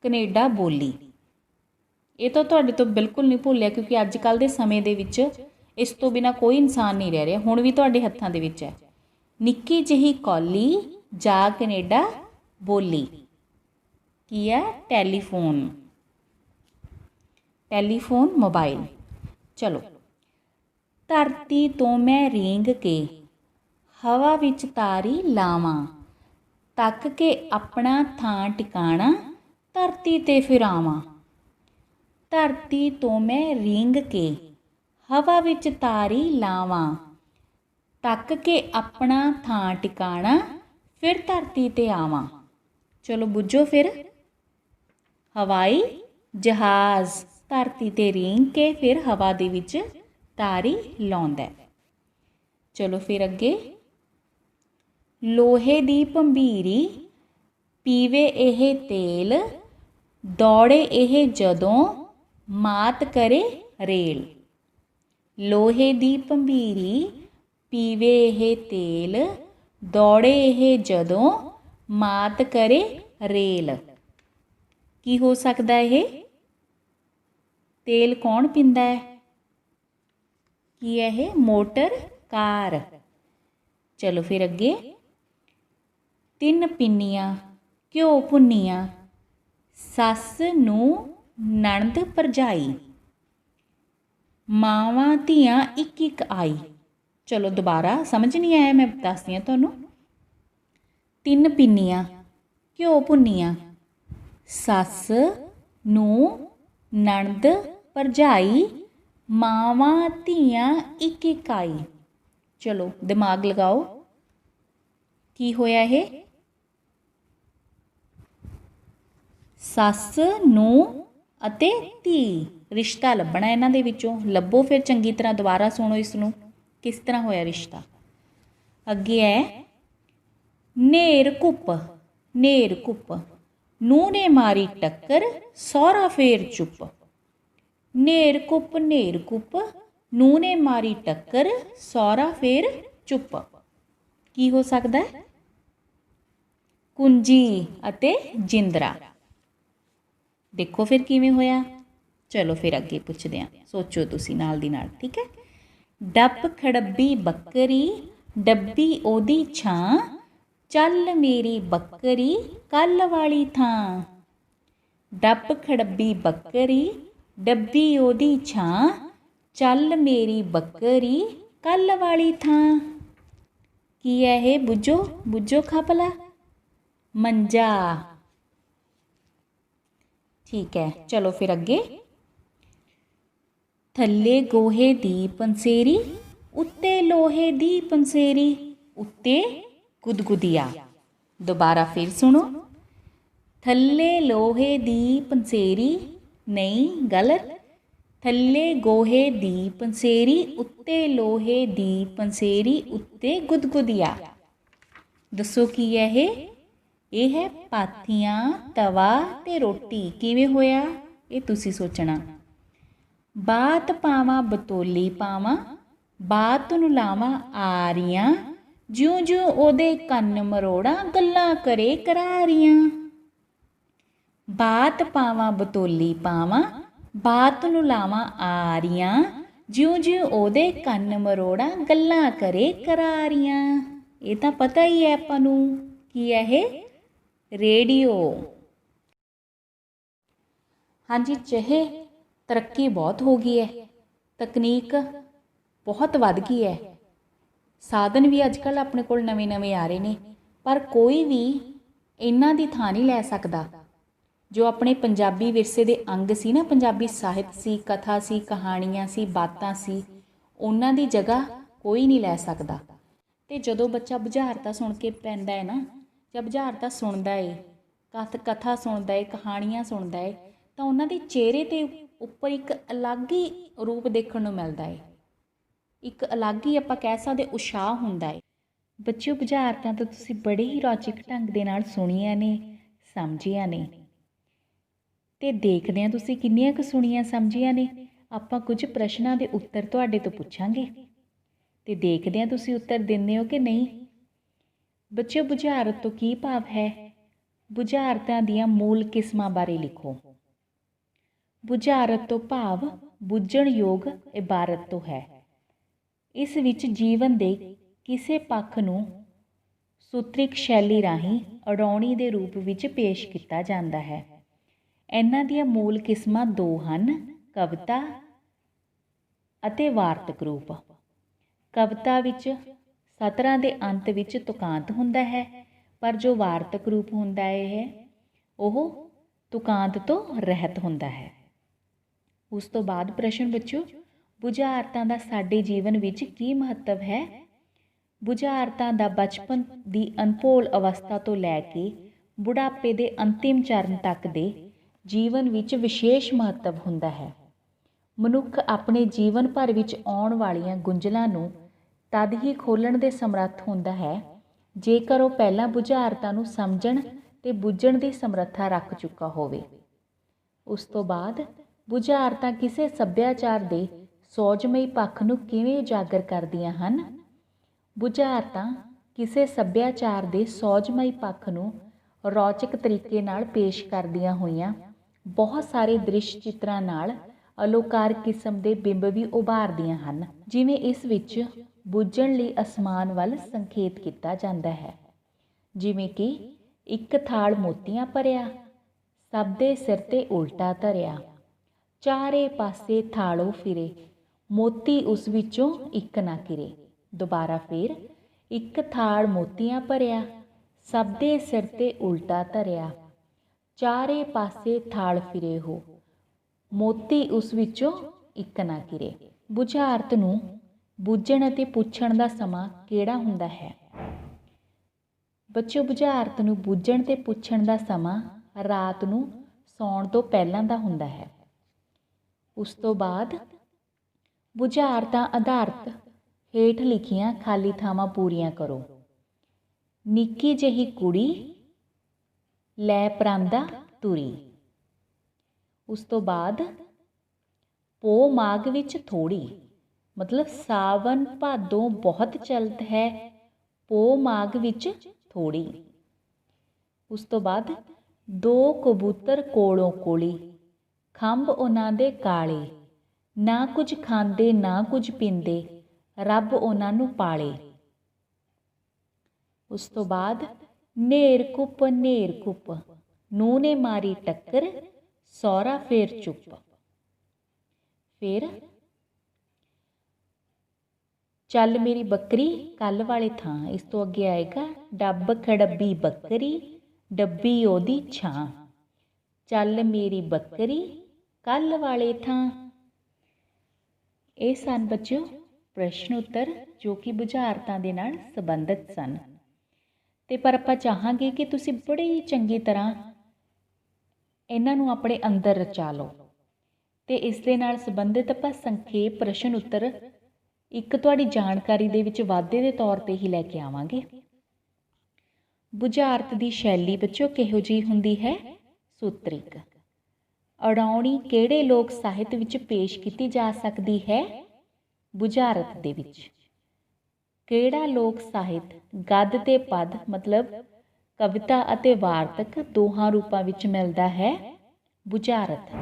ਕਨੇਡਾ ਬੋਲੀ। ਇਹ ਤਾਂ ਤੁਹਾਡੇ ਤੋਂ ਬਿਲਕੁਲ ਨਹੀਂ ਭੁੱਲਿਆ, ਕਿਉਂਕਿ ਅੱਜ ਕੱਲ੍ਹ ਦੇ ਸਮੇਂ ਦੇ ਵਿੱਚ ਇਸ ਤੋਂ ਬਿਨਾਂ ਕੋਈ ਇਨਸਾਨ ਨਹੀਂ ਰਹਿ ਰਿਹਾ। ਹੁਣ ਵੀ ਤੁਹਾਡੇ ਹੱਥਾਂ ਦੇ ਵਿੱਚ ਹੈ। ਨਿੱਕੀ ਜਿਹੀ ਕੌਲੀ, ਜਾ ਕਨੇਡਾ ਬੋਲੀ। ਕੀ ਹੈ? ਟੈਲੀਫੋਨ। Telephone, mobile. ਚਲੋ। ਧਰਤੀ ਤੋਂ ਮੈਂ ਰੀਂਗ ਕੇ, ਹਵਾ ਵਿੱਚ ਤਾਰੀ ਲਾਵਾਂ, ਤੱਕ ਕੇ ਆਪਣਾ ਥਾਂ ਟਿਕਾਣਾ, ਧਰਤੀ ਤੇ ਫਿਰ ਆਵਾਂ। ਧਰਤੀ ਤੋਂ ਮੈਂ ਰੀਂਗ ਕੇ, ਹਵਾ ਵਿੱਚ ਤਾਰੀ ਲਾਵਾਂ, ਤੱਕ ਕੇ ਆਪਣਾ ਥਾਂ ਟਿਕਾਣਾ, ਫਿਰ ਧਰਤੀ ਤੇ ਆਵਾਂ। ਚਲੋ ਬੁੱਝੋ ਫਿਰ। ਹਵਾਈ ਜਹਾਜ਼ ਧਰਤੀ ਤੇ ਰੀਂਗ ਕੇ ਫਿਰ ਹਵਾ ਦੇ ਵਿੱਚ ਤਾਰੀ ਲਾਉਂਦਾ। ਚਲੋ ਫਿਰ ਅੱਗੇ। ਲੋਹੇ ਦੀ ਭੰਬੀਰੀ, ਪੀਵੇ ਇਹ ਤੇਲ, ਦੌੜੇ ਇਹ ਜਦੋਂ, ਮਾਤ ਕਰੇ ਰੇਲ। ਲੋਹੇ ਦੀ ਭੰਬੀਰੀ, ਪੀਵੇ ਇਹ ਤੇਲ, ਦੌੜੇ ਇਹ ਜਦੋਂ, ਮਾਤ ਕਰੇ ਰੇਲ। ਕੀ ਹੋ ਸਕਦਾ ਇਹ? ਤੇਲ ਕੌਣ ਪੀਂਦਾ ਹੈ? ਕੀ ਹੈ ਇਹ? Motor car. ਚਲੋ ਫਿਰ ਅੱਗੇ। ਤਿੰਨ ਪਿੰਨੀਆਂ ਘਿਓ ਭੁੰਨੀਆਂ, ਸੱਸ ਨੂੰ ਨਣਦ ਭਰਜਾਈ, ਮਾਵਾਂ ਧੀਆਂ ਇੱਕ ਇੱਕ ਆਈ। ਚਲੋ ਦੁਬਾਰਾ, ਸਮਝ ਨਹੀਂ ਆਇਆ, ਮੈਂ ਦੱਸਦੀ ਹਾਂ ਤੁਹਾਨੂੰ। ਤਿੰਨ ਪਿੰਨੀਆਂ ਘਿਓ ਭੁੰਨੀਆਂ, ਸੱਸ ਨੂੰ ਨਣਦ ਭਰਜਾਈ, ਮਾਵਾਂ ਧੀਆਂ ਇੱਕ ਇੱਕ ਆਈ। ਚਲੋ ਦਿਮਾਗ ਲਗਾਓ। ਕੀ ਹੋਇਆ ਇਹ? ਸੱਸ ਨੂੰ ਅਤੇ ਧੀ, ਰਿਸ਼ਤਾ ਲੱਭਣਾ ਇਹਨਾਂ ਦੇ ਵਿੱਚੋਂ। ਲੱਭੋ ਫਿਰ ਚੰਗੀ ਤਰ੍ਹਾਂ, ਦੁਬਾਰਾ ਸੁਣੋ ਇਸ ਨੂੰ, ਕਿਸ ਤਰ੍ਹਾਂ ਹੋਇਆ ਰਿਸ਼ਤਾ। ਅੱਗੇ ਹੈ ਨੇਰ ਘੁੱਪ। ਨੇਰ ਘੁੱਪ, ਨੂੰਹ ਨੇ ਮਾਰੀ ਟੱਕਰ, ਸਹੁਰਾ ਫੇਰ ਚੁੱਪ। ਨੇਰ ਘੁੱਪ ਨੂੰਹ ਨੇ ਮਾਰੀ ਟੱਕਰ, ਸਹੁਰਾ ਫੇਰ ਚੁੱਪ। ਕੀ ਹੋ ਸਕਦਾ ਹੈ? ਕੁੰਜੀ ਅਤੇ ਜਿੰਦਰਾ। ਦੇਖੋ ਫਿਰ ਕਿਵੇਂ ਹੋਇਆ। ਚਲੋ ਫਿਰ ਅੱਗੇ ਪੁੱਛਦੇ ਹਾਂ, ਸੋਚੋ ਤੁਸੀਂ ਨਾਲ ਦੀ ਨਾਲ, ਠੀਕ ਹੈ। ਡੱਬ ਖੜੱਬੀ ਬੱਕਰੀ, ਡੱਬੀ ਉਹਦੀ ਛਾਂ, ਚੱਲ ਮੇਰੀ ਬੱਕਰੀ ਕੱਲ ਵਾਲੀ ਥਾਂ। ਡੱਬ ਖੜੱਬੀ ਬੱਕਰੀ, ਡੱਬੀ ਉਹਦੀ ਛਾਂ, ਚੱਲ ਮੇਰੀ ਬੱਕਰੀ ਕੱਲ ਵਾਲੀ ਥਾਂ। ਕੀ ਹੈ ਇਹ? ਬੁੱਝੋ ਬੁੱਝੋ ਖਪਲਾ। ਮੰਜਾ। ਠੀਕ ਹੈ, ਚਲੋ ਫਿਰ ਅੱਗੇ। ਥੱਲੇ ਗੋਹੇ ਦੀ ਪੰਸੇਰੀ, ਉੱਤੇ ਲੋਹੇ ਦੀ ਪੰਸੇਰੀ, ਉੱਤੇ ਗੁਦਗੁਦੀਆਂ। ਦੁਬਾਰਾ ਫਿਰ ਸੁਣੋ। ਥੱਲੇ ਲੋਹੇ ਦੀ ਪੰਸੇਰੀ, ਨਹੀਂ ਗਲਤ। ਥੱਲੇ ਗੋਹੇ ਦੀ ਪੰਸੇਰੀ, ਉੱਤੇ ਲੋਹੇ ਦੀ ਪੰਸੇਰੀ, ਉੱਤੇ ਗੁਦਗੁਦੀਆਂ। ਦੱਸੋ ਕੀ ਹੈ ਇਹ? ਇਹ ਹੈ ਪਾਥੀਆਂ, ਤਵਾ ਤੇ ਰੋਟੀ। ਕਿਵੇਂ ਹੋਇਆ ਇਹ ਤੁਸੀਂ ਸੋਚਣਾ। ਬਾਤ ਪਾਵਾਂ ਬਤੌਲੀ ਪਾਵਾਂ, ਬਾਤ ਨੂੰ ਲਾਵਾਂ ਆਰੀਆਂ, ਜਿਉਂ ਜਿਉਂ ਉਹਦੇ ਕੰਨ ਮਰੋੜਾਂ, ਗੱਲਾਂ ਕਰੇ ਕਰਾਰੀਆਂ। ਬਾਤ ਪਾਵਾਂ ਬਤੌਲੀ ਪਾਵਾਂ, ਬਾਤ ਨੂੰ ਲਾਵਾਂ ਆਰੀਆਂ, ਜਿਉਂ ਜਿਉਂ ਉਹਦੇ ਕੰਨ ਮਰੋੜਾਂ, ਗੱਲਾਂ ਕਰੇ ਕਰਾਰੀਆਂ। ਇਹ ਤਾਂ ਪਤਾ ਹੀ ਹੈ ਆਪਾਂ ਨੂੰ। ਕੀ ਹੈ ਇਹ? ਰੇਡੀਓ। ਹਾਂਜੀ, ਚਾਹੇ ਤਰੱਕੀ ਬਹੁਤ ਹੋ ਗਈ ਹੈ, ਤਕਨੀਕ ਬਹੁਤ ਵੱਧ ਗਈ ਹੈ, ਸਾਧਨ ਵੀ ਅੱਜ ਕੱਲ੍ਹ ਆਪਣੇ ਕੋਲ ਨਵੇਂ ਨਵੇਂ ਆ ਰਹੇ ਨੇ, ਪਰ ਕੋਈ ਵੀ ਇਹਨਾਂ ਦੀ ਥਾਂ ਨਹੀਂ ਲੈ ਸਕਦਾ ਜੋ ਆਪਣੇ ਪੰਜਾਬੀ ਵਿਰਸੇ ਦੇ ਅੰਗ ਸੀ ਨਾ। ਪੰਜਾਬੀ ਸਾਹਿਤ ਸੀ, ਕਥਾ ਸੀ, ਕਹਾਣੀਆਂ ਸੀ, ਬਾਤਾਂ ਸੀ, ਉਹਨਾਂ ਦੀ ਜਗ੍ਹਾ ਕੋਈ ਨਹੀਂ ਲੈ ਸਕਦਾ। ਅਤੇ ਜਦੋਂ ਬੱਚਾ ਬੁਝਾਰਤਾਂ ਸੁਣ ਕੇ ਪੈਂਦਾ ਹੈ ਨਾ, ਜਾਂ ਬੁਝਾਰਤਾਂ ਸੁਣਦਾ ਏ, ਕਥਾ ਸੁਣਦਾ ਏ, ਕਹਾਣੀਆਂ ਸੁਣਦਾ ਏ, ਤਾਂ ਉਹਨਾਂ ਦੇ ਚਿਹਰੇ 'ਤੇ ਉੱਪਰ ਇੱਕ ਅਲੱਗ ਹੀ ਰੂਪ ਦੇਖਣ ਨੂੰ ਮਿਲਦਾ ਏ। ਇੱਕ ਅਲੱਗ ਹੀ ਆਪਾਂ ਕਹਿ ਸਕਦੇ ਉਤਸ਼ਾਹ ਹੁੰਦਾ ਏ। ਬੱਚਿਓ, ਬੁਝਾਰਤਾਂ ਤਾਂ ਤੁਸੀਂ ਬੜੇ ਹੀ ਰੌਚਕ ਢੰਗ ਦੇ ਨਾਲ ਸੁਣੀਆਂ ਨੇ, ਸਮਝੀਆਂ ਨੇ, ਅਤੇ ਦੇਖਦੇ ਹਾਂ ਤੁਸੀਂ ਕਿੰਨੀਆਂ ਕੁ ਸੁਣੀਆਂ ਸਮਝੀਆਂ ਨੇ। ਆਪਾਂ ਕੁਝ ਪ੍ਰਸ਼ਨਾਂ ਦੇ ਉੱਤਰ ਤੁਹਾਡੇ ਤੋਂ ਪੁੱਛਾਂਗੇ ਅਤੇ ਦੇਖਦੇ ਹਾਂ ਤੁਸੀਂ ਉੱਤਰ ਦਿੰਦੇ ਹੋ ਕਿ ਨਹੀਂ। ਬੱਚਿਓ, ਬੁਝਾਰਤ ਤੋਂ ਕੀ ਭਾਵ ਹੈ? ਬੁਝਾਰਤਾਂ ਦੀਆਂ ਮੂਲ ਕਿਸਮਾਂ ਬਾਰੇ ਲਿਖੋ। ਬੁਝਾਰਤ ਤੋਂ ਭਾਵ ਬੁੱਝਣ ਯੋਗ ਇਬਾਰਤ ਤੋਂ ਹੈ। ਇਸ ਵਿੱਚ ਜੀਵਨ ਦੇ ਕਿਸੇ ਪੱਖ ਨੂੰ ਸੂਤਰਿਕ ਸ਼ੈਲੀ ਰਾਹੀਂ ਉਡਾਉਣੀ ਦੇ ਰੂਪ ਵਿੱਚ ਪੇਸ਼ ਕੀਤਾ ਜਾਂਦਾ ਹੈ। ਇਹਨਾਂ ਦੀਆਂ ਮੂਲ ਕਿਸਮਾਂ ਦੋ ਹਨ, ਕਵਿਤਾ ਅਤੇ ਵਾਰਤਕ ਰੂਪ। ਕਵਿਤਾ ਵਿੱਚ ਸਤਰਾਂ ਦੇ ਅੰਤ ਵਿੱਚ ਤੁਕਾਂਤ ਹੁੰਦਾ ਹੈ, ਪਰ ਜੋ ਵਾਰਤਕ ਰੂਪ ਹੁੰਦਾ ਹੈ ਉਹ ਤੁਕਾਂਤ ਤੋਂ ਰਹਿਤ ਹੁੰਦਾ ਹੈ। ਉਸ ਤੋਂ ਬਾਅਦ ਪ੍ਰਸ਼ਨ ਬੱਚਿਓ, ਬੁਝਾਰਤਾਂ ਦਾ ਸਾਡੇ ਜੀਵਨ ਵਿੱਚ ਕੀ ਮਹੱਤਵ ਹੈ? ਬੁਝਾਰਤਾਂ ਦਾ ਬਚਪਨ ਦੀ ਅਨਭੋਲ ਅਵਸਥਾ ਤੋਂ ਲੈ ਕੇ ਬੁਢਾਪੇ ਦੇ ਅੰਤਿਮ ਚਰਨ ਤੱਕ ਦੇ ਜੀਵਨ ਵਿੱਚ ਵਿਸ਼ੇਸ਼ ਮਹੱਤਵ ਹੁੰਦਾ ਹੈ। ਮਨੁੱਖ ਆਪਣੇ ਜੀਵਨ ਭਰ ਵਿੱਚ ਆਉਣ ਵਾਲੀਆਂ ਗੁੰਝਲਾਂ ਨੂੰ ਤਦ ਹੀ ਖੋਲ੍ਹਣ ਦੇ ਸਮਰੱਥ ਹੁੰਦਾ ਹੈ ਜੇਕਰ ਉਹ ਪਹਿਲਾਂ ਬੁਝਾਰਤਾਂ ਨੂੰ ਸਮਝਣ ਤੇ ਬੁੱਝਣ ਦੀ ਸਮਰੱਥਾ ਰੱਖ ਚੁੱਕਾ ਹੋਵੇ। ਉਸ ਤੋਂ ਬਾਅਦ ਬੁਝਾਰਤਾਂ ਕਿਸੇ ਸੱਭਿਆਚਾਰ ਦੇ ਸੋਝਮਈ ਪੱਖ ਨੂੰ ਕਿਵੇਂ ਉਜਾਗਰ ਕਰਦੀਆਂ ਹਨ? ਬੁਝਾਰਤਾਂ ਕਿਸੇ ਸੱਭਿਆਚਾਰ ਦੇ ਸੋਝਮਈ ਪੱਖ ਨੂੰ ਰੌਚਕ ਤਰੀਕੇ ਨਾਲ ਪੇਸ਼ ਕਰਦੀਆਂ ਹੋਈਆਂ ਬਹੁਤ ਸਾਰੇ ਦ੍ਰਿਸ਼ ਚਿੱਤਰਾਂ ਨਾਲ ਅਲੋਕਾਰ ਕਿਸਮ ਦੇ ਬਿੰਬ ਵੀ ਉਭਾਰਦੀਆਂ ਹਨ। ਜਿਵੇਂ ਇਸ ਵਿੱਚ ਬੁੱਝਣ ਲਈ ਅਸਮਾਨ ਵੱਲ ਸੰਕੇਤ ਕੀਤਾ ਜਾਂਦਾ ਹੈ, ਜਿਵੇਂ ਕਿ ਇੱਕ ਥਾਲ ਮੋਤੀਆਂ ਭਰਿਆ, ਸਭ ਦੇ ਸਿਰ ਤੇ ਉਲਟਾ ਧਰਿਆ, ਚਾਰੇ ਪਾਸੇ ਥਾਲੋ ਫਿਰੇ, ਮੋਤੀ ਉਸ ਵਿੱਚੋਂ ਇੱਕ ਨਾ ਕਿਰੇ। ਦੁਬਾਰਾ ਫਿਰ, ਇੱਕ ਥਾਲ ਮੋਤੀਆਂ ਭਰਿਆ, ਸਭ ਦੇ ਸਿਰ ਤੇ ਉਲਟਾ ਧਰਿਆ, ਚਾਰੇ ਪਾਸੇ ਥਾਲ ਫਿਰੇ ਹੋ, ਮੋਤੀ ਉਸ ਵਿੱਚੋਂ ਇੱਕ ਨਾ ਕਿਰੇ। ਬੁਝਾਰਤ ਨੂੰ ਬੁੱਝਣ ਅਤੇ ਪੁੱਛਣ ਦਾ ਸਮਾਂ ਕਿਹੜਾ ਹੁੰਦਾ ਹੈ? ਬੱਚਿਓ, ਬੁਝਾਰਤ ਨੂੰ ਬੁੱਝਣ ਤੇ ਪੁੱਛਣ ਦਾ ਸਮਾਂ ਰਾਤ ਨੂੰ ਸੌਣ ਤੋਂ ਪਹਿਲਾਂ ਦਾ ਹੁੰਦਾ ਹੈ। ਉਸ ਤੋਂ ਬਾਅਦ ਬੁਝਾਰਤਾਂ ਆਧਾਰਿਤ ਹੇਠ ਲਿਖੀਆਂ ਖਾਲੀ ਥਾਵਾਂ ਪੂਰੀਆਂ ਕਰੋ। ਨਿੱਕੀ ਜਿਹੀ ਕੁੜੀ ਲੈ ਪਰਾਂਦਾ ਤੁਰੀ। ਉਸ ਤੋਂ ਬਾਅਦ ਪੋ ਮਾਘ ਵਿੱਚ ਥੋੜ੍ਹੀ, ਮਤਲਬ ਸਾਵਨ ਭਾਦੋਂ ਬਹੁਤ ਚਲਤ ਹੈ, ਪੋ ਮਾਘ ਵਿੱਚ ਥੋੜ੍ਹੀ। ਉਸ ਤੋਂ ਬਾਅਦ ਦੋ ਕਬੂਤਰ ਕੋਲੋਂ ਕੋਲੀ, ਖੰਭ ਉਹਨਾਂ ਦੇ ਕਾਲੇ, ਨਾ ਕੁਝ ਖਾਂਦੇ ਨਾ ਕੁਝ ਪੀਂਦੇ, ਰੱਬ ਉਹਨਾਂ ਨੂੰ ਪਾਲੇ। उस तो बाद नेर कुप नूह ने मारी टक्कर सौरा फिर चुप। फिर चल मेरी बकरी कल वाले थां, इस तो अगे आएगा डब खड़ब्बी बकरी डब्बी ओदी छां। चल मेरी बकरी कल वाले थां। ਇਹ ਸਨ ਬੱਚਿਓ ਪ੍ਰਸ਼ਨ ਉੱਤਰ ਜੋ ਕਿ ਬੁਝਾਰਤਾਂ ਦੇ ਨਾਲ ਸੰਬੰਧਿਤ ਸਨ। ਤੇ ਪਰ ਆਪਾਂ ਚਾਹਾਂਗੇ ਕਿ ਤੁਸੀਂ ਬੜੀ ਚੰਗੀ ਤਰ੍ਹਾਂ ਇਹਨਾਂ ਨੂੰ ਆਪਣੇ ਅੰਦਰ ਰਚਾ ਲਓ ਤੇ ਇਸ ਦੇ ਨਾਲ ਸੰਬੰਧਿਤ ਆਪਾਂ ਸੰਖੇਪ ਪ੍ਰਸ਼ਨ ਉੱਤਰ ਇੱਕ ਤੁਹਾਡੀ ਜਾਣਕਾਰੀ ਦੇ ਵਿੱਚ ਵਾਧੇ ਦੇ ਤੌਰ ਤੇ ਹੀ ਲੈ ਕੇ ਆਵਾਂਗੇ। ਬੁਝਾਰਤ ਦੀ ਸ਼ੈਲੀ ਬੱਚਿਓ ਕਿਹੋ ਜਿਹੀ ਹੁੰਦੀ ਹੈ? ਸੂਤਰਿਕ। ਅੜਾਉਣੀ ਕਿਹੜੇ ਲੋਕ ਸਾਹਿਤ ਵਿੱਚ ਪੇਸ਼ ਕੀਤੀ ਜਾ ਸਕਦੀ ਹੈ? ਬੁਝਾਰਤ ਦੇ ਵਿੱਚ। ਕਿਹੜਾ ਲੋਕ ਸਾਹਿਤ ਗਦ ਤੇ ਪਦ ਮਤਲਬ ਕਵਿਤਾ ਅਤੇ ਵਾਰਤਕ ਦੋਹਾਂ ਰੂਪਾਂ ਵਿੱਚ ਮਿਲਦਾ ਹੈ? ਬੁਝਾਰਤ।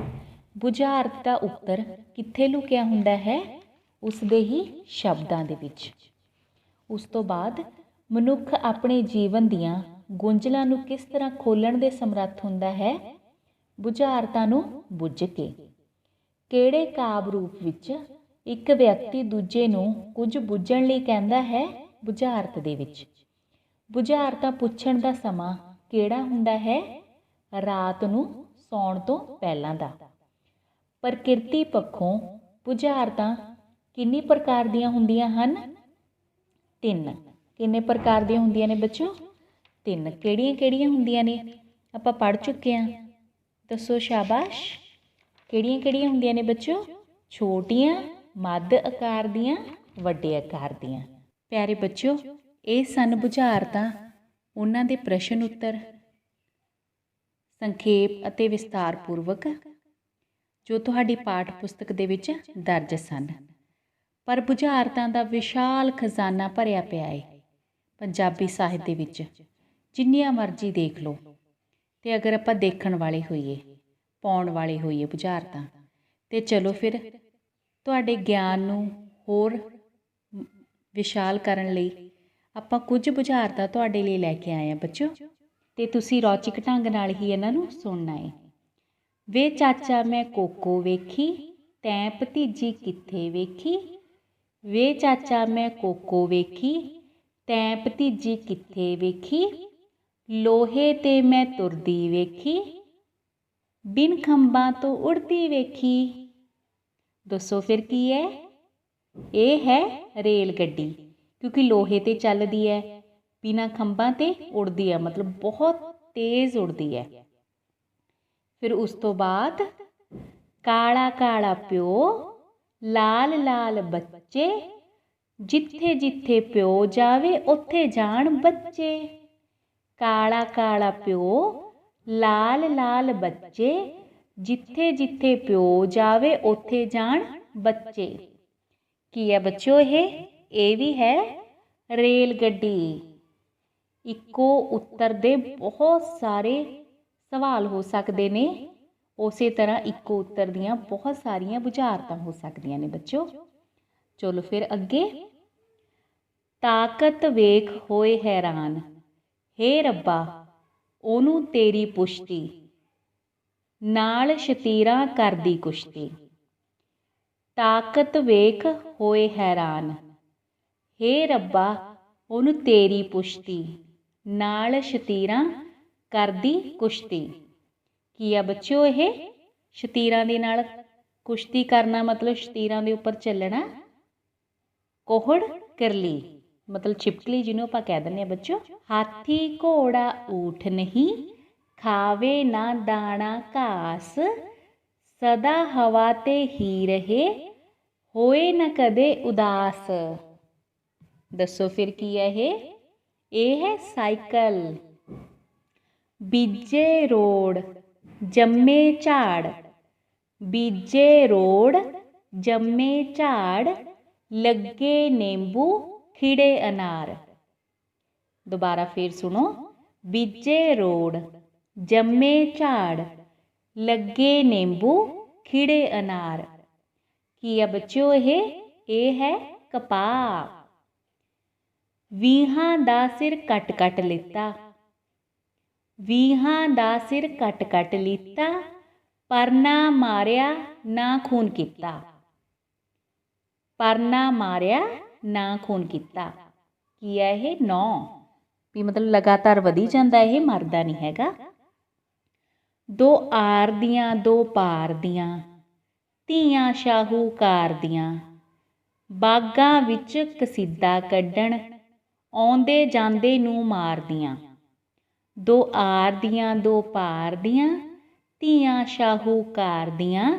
ਬੁਝਾਰਤ ਦਾ ਉੱਤਰ ਕਿੱਥੇ ਲੁਕਿਆ ਹੁੰਦਾ ਹੈ? ਉਸ ਦੇ ਹੀ ਸ਼ਬਦਾਂ ਦੇ ਵਿੱਚ। ਉਸ ਤੋਂ ਬਾਅਦ ਮਨੁੱਖ ਆਪਣੇ ਜੀਵਨ ਦੀਆਂ ਗੁੰਝਲਾਂ ਨੂੰ ਕਿਸ ਤਰ੍ਹਾਂ ਖੋਲ੍ਹਣ ਦੇ ਸਮਰੱਥ ਹੁੰਦਾ ਹੈ? ਬੁਝਾਰਤਾਂ ਨੂੰ ਬੁੱਝ ਕੇ। ਕਿਹੜੇ ਕਾਵਿ ਰੂਪ ਵਿੱਚ ਇੱਕ ਵਿਅਕਤੀ ਦੂਜੇ ਨੂੰ ਕੁਝ ਬੁੱਝਣ ਲਈ ਕਹਿੰਦਾ ਹੈ? ਬੁਝਾਰਤ ਦੇ ਵਿੱਚ। ਬੁਝਾਰਤਾਂ ਪੁੱਛਣ ਦਾ ਸਮਾਂ ਕਿਹੜਾ ਹੁੰਦਾ ਹੈ? ਰਾਤ ਨੂੰ ਸੌਣ ਤੋਂ ਪਹਿਲਾਂ ਦਾ। ਪ੍ਰਕਿਰਤੀ ਪੱਖੋਂ ਬੁਝਾਰਤਾਂ ਕਿੰਨੀ ਪ੍ਰਕਾਰ ਦੀਆਂ ਹੁੰਦੀਆਂ ਹਨ? 3। ਕਿੰਨੇ ਪ੍ਰਕਾਰ ਦੀਆਂ ਹੁੰਦੀਆਂ ਨੇ ਬੱਚੋ? 3। ਕਿਹੜੀਆਂ ਹੁੰਦੀਆਂ ਨੇ? ਆਪਾਂ ਪੜ੍ਹ ਚੁੱਕੇ ਹਾਂ। ਦੱਸੋ ਸ਼ਾਬਾਸ਼। ਕਿਹੜੀਆਂ ਹੁੰਦੀਆਂ ਨੇ ਬੱਚੋ? ਛੋਟੀਆਂ, ਮੱਧ ਆਕਾਰ ਦੀਆਂ, ਵੱਡੇ ਆਕਾਰ ਦੀਆਂ। ਪਿਆਰੇ ਬੱਚਿਓ ਇਹ ਸਨ ਬੁਝਾਰਤਾਂ, ਉਹਨਾਂ ਦੇ ਪ੍ਰਸ਼ਨ ਉੱਤਰ ਸੰਖੇਪ ਅਤੇ ਵਿਸਤਾਰ ਪੂਰਵਕ ਜੋ ਤੁਹਾਡੀ ਪਾਠ ਪੁਸਤਕ ਦੇ ਵਿੱਚ ਦਰਜ ਸਨ। ਪਰ ਬੁਝਾਰਤਾਂ ਦਾ ਵਿਸ਼ਾਲ ਖਜ਼ਾਨਾ ਭਰਿਆ ਪਿਆ ਹੈ ਪੰਜਾਬੀ ਸਾਹਿਤ ਦੇ ਵਿੱਚ। ਜਿੰਨੀਆਂ ਮਰਜ਼ੀ ਦੇਖ ਲਓ ਤੇ ਅਗਰ ਆਪਾਂ ਦੇਖਣ ਵਾਲੇ ਹੋਈਏ, ਪਾਉਣ ਵਾਲੇ ਹੋਈਏ ਬੁਝਾਰਤਾਂ, ਤੇ ਚਲੋ ਫਿਰ ਤੁਹਾਡੇ ਗਿਆਨ ਨੂੰ ਹੋਰ ਵਿਸ਼ਾਲ ਕਰਨ ਲਈ ਆਪਾਂ ਕੁਝ ਬੁਝਾਰਤਾਂ ਤੁਹਾਡੇ ਲਈ ਲੈ ਕੇ ਆਏ ਹਾਂ ਬੱਚੋ, ਤੇ ਤੁਸੀਂ ਰੌਚਕ ਢੰਗ ਨਾਲ ਹੀ ਇਹਨਾਂ ਨੂੰ ਸੁਣਨਾ ਹੈ। ਵੇ ਚਾਚਾ ਮੈਂ ਕੋਕੋ ਵੇਖੀ, ਤੈਂ ਭਤੀਜੀ ਕਿੱਥੇ ਵੇਖੀ। ਵੇ ਚਾਚਾ ਮੈਂ ਕੋਕੋ ਵੇਖੀ, ਤੈਂ ਭਤੀਜੀ ਕਿੱਥੇ ਵੇਖੀ। ਲੋਹੇ ਤੇ ਮੈਂ ਤੁਰਦੀ ਵੇਖੀ, ਬਿਨ ਖੰਭਾਂ ਤੋਂ ਉੜਦੀ ਵੇਖੀ। ਦੱਸੋ ਫਿਰ ਕੀ ਹੈ? ਇਹ ਹੈ ਰੇਲ ਗੱਡੀ, ਕਿਉਂਕਿ ਲੋਹੇ ਤੇ ਚੱਲਦੀ ਹੈ, ਬਿਨਾਂ ਖੰਭਾਂ ਤੇ ਉੜਦੀ ਹੈ, ਮਤਲਬ ਬਹੁਤ ਤੇਜ਼ ਉੜਦੀ ਹੈ। ਫਿਰ ਉਸ ਤੋਂ ਬਾਅਦ ਕਾਲਾ ਕਾਲਾ ਪਿਓ, ਲਾਲ ਲਾਲ ਬੱਚੇ, ਜਿੱਥੇ ਜਿੱਥੇ ਪਿਓ ਜਾਵੇ ਉੱਥੇ ਜਾਣ ਬੱਚੇ। ਕਾਲਾ ਕਾਲਾ ਪਿਓ, ਲਾਲ ਲਾਲ ਬੱਚੇ, ਜਿੱਥੇ ਜਿੱਥੇ ਪਿਓ ਜਾਵੇ ਉੱਥੇ ਜਾਣ ਬੱਚੇ। ਕੀ ਹੈ ਬੱਚਿਓ ਇਹ ਵੀ ਹੈ ਰੇਲ ਗੱਡੀ। ਇੱਕੋ ਉੱਤਰ ਦੇ ਬਹੁਤ ਸਾਰੇ ਸਵਾਲ ਹੋ ਸਕਦੇ ਨੇ, ਉਸੇ ਤਰ੍ਹਾਂ ਇੱਕੋ ਉੱਤਰ ਦੀਆਂ ਬਹੁਤ ਸਾਰੀਆਂ ਬੁਝਾਰਤਾਂ ਹੋ ਸਕਦੀਆਂ ਨੇ ਬੱਚਿਓ। ਚਲੋ ਫਿਰ ਅੱਗੇ। ਤਾਕਤ ਵੇਖ ਹੋਏ ਹੈਰਾਨ, ਹੇ ਰੱਬਾ ਉਹਨੂੰ ਤੇਰੀ ਪੁਸ਼ਟੀ, ਨਾਲ ਸ਼ਤੀਰਾਂ ਕਰਦੀ ਕੁਸ਼ਤੀ। ਤਾਕਤ ਵੇਖ ਹੋਏ ਹੈਰਾਨ, ਹੇ ਰੱਬਾ ਉਹਨੂੰ ਤੇਰੀ ਪੁਸ਼ਟੀ, ਨਾਲ ਸ਼ਤੀਰਾਂ ਕਰਦੀ ਕੁਸ਼ਤੀ। ਕੀ ਆ ਬੱਚਿਓ ਇਹ? ਸ਼ਤੀਰਾਂ ਦੇ ਨਾਲ ਕੁਸ਼ਤੀ ਕਰਨਾ ਮਤਲਬ ਸ਼ਤੀਰਾਂ ਦੇ ਉੱਪਰ ਚੱਲਣਾ। ਕੋਹੜ ਕਰਲੀ ਮਤਲਬ ਛਿਪਕਲੀ, ਜਿਹਨੂੰ ਆਪਾਂ ਕਹਿ ਦਿੰਦੇ ਹਾਂ ਬੱਚੋ। ਹਾਥੀ ਘੋੜਾ ਊਠ ਨਹੀਂ, ਖਾਵੇ ਨਾ ਦਾਣਾ ਘਾਸ, ਸਦਾ ਹਵਾ ਤੇ ਹੀ ਰਹੇ, ਹੋਏ ਨਾ ਕਦੇ ਉਦਾਸ। ਦੱਸੋ ਫਿਰ ਕੀ ਹੈ ਇਹ ਹੈ ਸਾਈਕਲ। ਬੀਜੇ ਰੋੜ ਜੰਮੇ ਝਾੜ, ਬੀਜੇ ਰੋੜ ਜੰਮੇ ਝਾੜ, ਲੱਗੇ ਨਿੰਬੂ ਖਿੜੇ ਅਨਾਰ। ਦੁਬਾਰਾ ਫਿਰ ਸੁਣੋ। ਬੀਜੇ ਰੋੜ ਜੰਮੇ ਝਾੜ, ਲੱਗੇ ਨਿੰਬੂ ਖਿੜੇ ਅਨਾਰ। ਕੀ ਆ ਬੱਚਿਓ ਇਹ ਹੈ ਕਪਾਹ। ਵੀਹਾਂ ਦਾ ਸਿਰ ਕੱਟ ਕੱਟ ਲਿੱਤਾ, ਵੀਹਾਂ ਦਾ ਸਿਰ ਕੱਟ ਕੱਟ ਲਿੱਤਾ, ਪਰ ਨਾ ਮਾਰਿਆ ਨਾ ਖੂਨ ਕੀਤਾ, ਪਰ ਨਾ ਮਾਰਿਆ ਨਾ ਖੂਨ ਕੀਤਾ। ਕੀ ਹੈ ਇਹ? 9 ਵੀ ਮਤਲਬ ਲਗਾਤਾਰ ਵਧੀ ਜਾਂਦਾ, ਇਹ ਮਰਦਾ ਨਹੀਂ ਹੈਗਾ। ਦੋ ਆਰ ਦੀਆਂ ਦੋ ਪਾਰ ਦੀਆਂ, ਧੀਆਂ ਸ਼ਾਹੂਕਾਰ ਦੀਆਂ, ਬਾਗਾਂ ਵਿੱਚ ਕਸੀਦਾ ਕੱਢਣ, ਆਉਂਦੇ ਜਾਂਦੇ ਨੂੰ ਮਾਰਦੀਆਂ। ਦੋ ਆਰ ਦੀਆਂ ਦੋ ਪਾਰ ਦੀਆਂ, ਧੀਆਂ ਸ਼ਾਹੂਕਾਰ ਦੀਆਂ,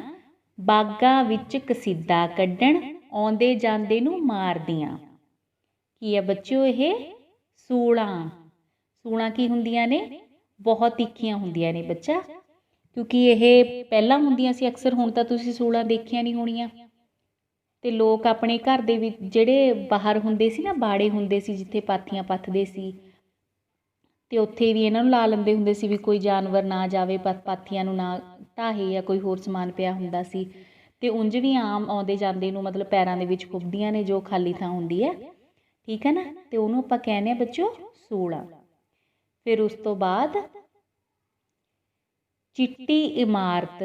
ਬਾਗਾਂ ਵਿੱਚ ਕਸੀਦਾ ਕੱਢਣ, ਆਉਂਦੇ ਜਾਂਦੇ ਨੂੰ ਮਾਰਦੀਆਂ। ਕੀ ਹੈ ਬੱਚਿਓ ਇਹ? ਸੂਲਾਂ। ਸੂਲਾਂ ਕੀ ਹੁੰਦੀਆਂ ਨੇ? ਬਹੁਤ ਤਿੱਖੀਆਂ ਹੁੰਦੀਆਂ ਨੇ ਬੱਚਾ, ਕਿਉਂਕਿ ਇਹ ਪਹਿਲਾਂ ਹੁੰਦੀਆਂ ਸੀ ਅਕਸਰ, ਹੁਣ ਤਾਂ ਤੁਸੀਂ ਸੂਲਾਂ ਦੇਖੀਆਂ ਨਹੀਂ ਹੋਣੀਆਂ। ਅਤੇ ਲੋਕ ਆਪਣੇ ਘਰ ਦੇ ਵਿੱਚ ਜਿਹੜੇ ਬਾਹਰ ਹੁੰਦੇ ਸੀ ਨਾ, ਬਾੜੇ ਹੁੰਦੇ ਸੀ ਜਿੱਥੇ ਪਾਥੀਆਂ ਪੱਥਦੇ ਸੀ, ਅਤੇ ਉੱਥੇ ਵੀ ਇਹਨਾਂ ਨੂੰ ਲਾ ਲੈਂਦੇ ਹੁੰਦੇ ਸੀ ਵੀ ਕੋਈ ਜਾਨਵਰ ਨਾ ਜਾਵੇ, ਪਾਥੀਆਂ ਨੂੰ ਨਾ ਢਾਹੇ, ਜਾਂ ਕੋਈ ਹੋਰ ਸਮਾਨ ਪਿਆ ਹੁੰਦਾ ਸੀ। ਅਤੇ ਉਂਝ ਵੀ ਆਮ ਆਉਂਦੇ ਜਾਂਦੇ ਨੂੰ ਮਤਲਬ ਪੈਰਾਂ ਦੇ ਵਿੱਚ ਖੁੱਭਦੀਆਂ ਨੇ, ਜੋ ਖਾਲੀ ਥਾਂ ਹੁੰਦੀ ਹੈ, ਠੀਕ ਹੈ ਨਾ। ਅਤੇ ਉਹਨੂੰ ਆਪਾਂ ਕਹਿੰਦੇ ਹਾਂ ਬੱਚੋ ਸੂਲਾਂ। ਫਿਰ ਉਸ ਤੋਂ ਬਾਅਦ ਚਿੱਟੀ ਇਮਾਰਤ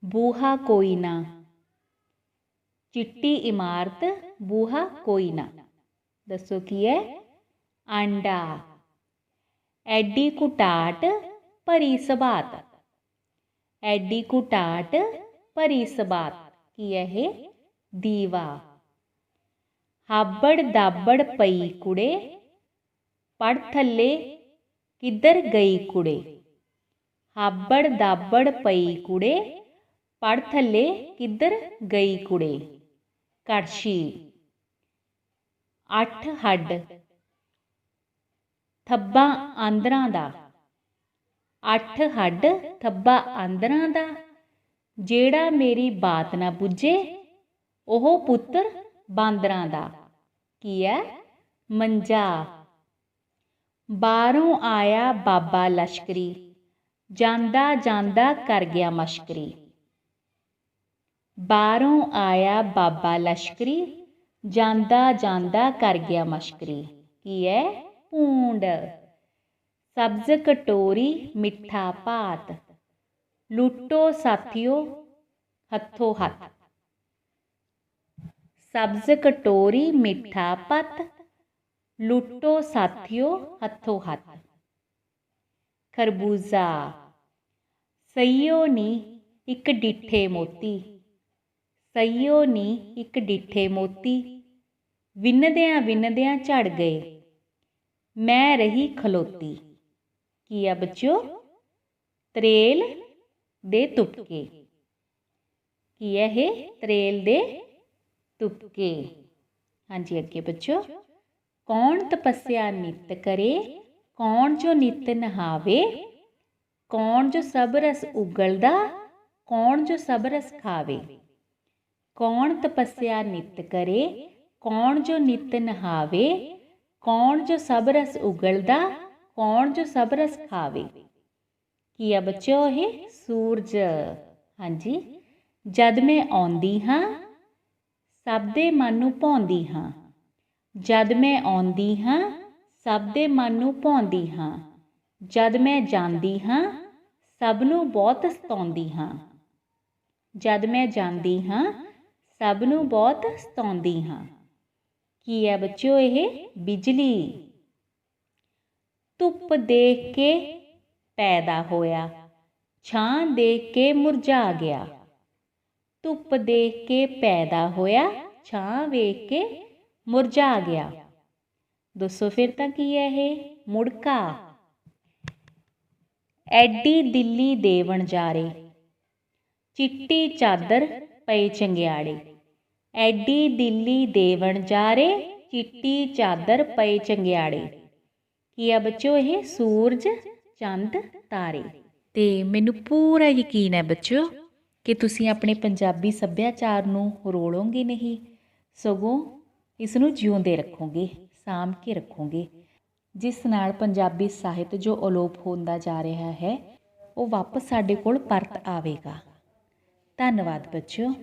ਬੂਹਾ ਕੋਈ ਨਾ, ਚਿੱਟੀ ਇਮਾਰਤ ਬੂਹਾ ਕੋਈ ਨਾ। ਦੱਸੋ ਕੀ ਹੈ? ਆਂਡਾ। ਐਡੀ ਕੁਟਾਟ ਭਰੀ ਸਬਾਤ, ਐਡੀ ਕੁਟਾਟ ਭਰੀ ਸਬਾਤ। ਕੀ ਹੈ ਇਹ? ਦੀਵਾ। ਹਾਬੜ ਦਾਬੜ ਪਈ ਕੁੜੇ, ਪੜ ਥੱਲੇ ਕਿੱਧਰ ਗਈ ਕੁੜੇ, ਹਾਬੜ ਦਾਬੜ ਪਈ ਕੁੜੇ, ਪੜ ਥੱਲੇ ਕਿੱਧਰ ਗਈ ਕੁੜੇ। ਕੜਛੀ। 8 ਹੱਡ ਥੱਬਾ ਆਂਦਰਾਂ ਦਾ, 8 ਹੱਡ ਥੱਬਾ ਆਂਦਰਾਂ ਦਾ, ਜਿਹੜਾ ਮੇਰੀ ਬਾਤ ਨਾ ਬੁੱਝੇ, ਉਹ ਪੁੱਤਰ ਬਾਂਦਰਾਂ ਦਾ। ਕੀ ਹੈ? ਮੰਜਾ। ਬਾਹਰੋਂ ਆਇਆ ਬਾਬਾ ਲਸ਼ਕਰੀ, ਜਾਂਦਾ ਜਾਂਦਾ ਕਰ ਗਿਆ ਮਸ਼ਕਰੀ। ਬਾਹਰੋਂ ਆਇਆ ਬਾਬਾ ਲਸ਼ਕਰੀ, ਜਾਂਦਾ ਜਾਂਦਾ ਕਰ ਗਿਆ ਮਸ਼ਕਰੀ। ਕੀ ਹੈ? ਭੂੰਡ। ਸਬਜ਼ ਕਟੋਰੀ ਮਿੱਠਾ ਭਾਤ, ਲੁੱਟੋ ਸਾਥੀਓ ਹੱਥੋਂ ਹੱਥ। ਸਬਜ਼ ਕਟੋਰੀ ਮਿੱਠਾ ਪੱਤ, ਲੁੱਟੋ ਸਾਥੀਓ ਹੱਥੋਂ ਹੱਥ। ਖਰਬੂਜ਼ਾ। ਸਈਓ ਨੀ ਇੱਕ ਡਿੱਠੇ ਮੋਤੀ, ਸਈਓ ਨੀ ਇੱਕ ਡਿੱਠੇ ਮੋਤੀ, ਵਿੰਨਦਿਆਂ ਵਿੰਨਦਿਆਂ ਝੜ ਗਏ, ਮੈਂ ਰਹੀ ਖਲੋਤੀ। ਕੀ ਆ ਬੱਚਿਓ? ਤਰੇਲ ਦੇ ਤੁਪਕੇ। ਕੀ ਹੈ ਇਹ? ਤਰੇਲ ਦੇ ਤੁਪਕੇ। ਹਾਂਜੀ ਅੱਗੇ ਬੱਚਿਓ। ਕੌਣ ਤਪੱਸਿਆ ਨਿਤ ਕਰੇ, ਕੌਣ ਜੋ ਨਿਤ ਨਹਾਵੇ, ਕੌਣ ਜੋ ਸਭ ਰਸ ਉਗਲਦਾ, ਕੌਣ ਜੋ ਸਭ ਰਸ ਖਾਵੇ। ਕੌਣ ਤਪੱਸਿਆ ਨਿਤ ਕਰੇ, ਕੌਣ ਜੋ ਨਿਤ ਨਹਾਵੇ, ਕੌਣ ਜੋ ਸਭ ਰਸ ਉਗਲਦਾ, ਕੌਣ ਜੋ ਸਭ ਰਸ ਖਾਵੇ। ਕੀ ਆ ਬੱਚਿਓ ਇਹ? ਸੂਰਜ। ਹਾਂਜੀ। ਜਦ ਮੈਂ ਆਉਂਦੀ ਹਾਂ ਸਭ ਦੇ ਮਨ ਨੂੰ ਭਾਉਂਦੀ ਹਾਂ, ਜਦ ਮੈਂ ਆਉਂਦੀ ਹਾਂ ਸਭ ਦੇ ਮਨ ਨੂੰ ਭਾਉਂਦੀ ਹਾਂ, ਜਦ ਮੈਂ ਜਾਂਦੀ ਹਾਂ ਸਭ ਨੂੰ ਬਹੁਤ ਸਤਾਉਂਦੀ ਹਾਂ, ਜਦ ਮੈਂ ਜਾਂਦੀ ਹਾਂ ਸਭ ਨੂੰ ਬਹੁਤ ਸਤਾਉਂਦੀ ਹਾਂ। ਕੀ ਹੈ ਬੱਚਿਓ ਇਹ? ਬਿਜਲੀ। ਧੁੱਪ ਦੇਖ ਕੇ ਪੈਦਾ ਹੋਇਆ, ਛਾਂ ਦੇਖ ਕੇ ਮੁਰਝਾ ਗਿਆ। ਧੁੱਪ ਦੇਖ ਕੇ ਪੈਦਾ ਹੋਇਆ, ਛਾਂ ਵੇਖ ਕੇ ਮੁਰਝਾ ਗਿਆ। ਦੱਸੋ ਫਿਰ ਤਾਂ ਕੀ ਹੈ ਇਹ? ਮੁੜਕਾ। ਐਡੀ ਦਿੱਲੀ ਦੇ ਵਣਜਾਰੇ, ਚਿੱਟੀ ਚਾਦਰ ਪਏ ਚੰਗਿਆੜੇ। ਐਡੀ ਦਿੱਲੀ ਦੇ ਵਣਜਾਰੇ, ਚਿੱਟੀ ਚਾਦਰ ਪਏ ਚੰਗਿਆੜੇ। ਕੀ ਆ ਬੱਚਿਓ ਇਹ? ਸੂਰਜ, ਚੰਦ, ਤਾਰੇ। ਤੇ ਮੈਨੂੰ ਪੂਰਾ ਯਕੀਨ ਹੈ ਬੱਚਿਓ ਕਿ ਤੁਸੀਂ ਆਪਣੇ ਪੰਜਾਬੀ ਸੱਭਿਆਚਾਰ ਨੂੰ ਰੋਲੋਗੇ ਨਹੀਂ, ਸਗੋਂ ਇਸ ਨੂੰ ਜਿਉਂਦੇ ਰੱਖੋਗੇ, ਸਾਂਭ ਕੇ ਰੱਖੋਗੇ, ਜਿਸ ਨਾਲ ਪੰਜਾਬੀ ਸਾਹਿਤ ਜੋ ਅਲੋਪ ਹੁੰਦਾ ਜਾ ਰਿਹਾ ਹੈ ਉਹ ਵਾਪਸ ਸਾਡੇ ਕੋਲ ਪਰਤ ਆਵੇਗਾ। ਧੰਨਵਾਦ ਬੱਚਿਓ।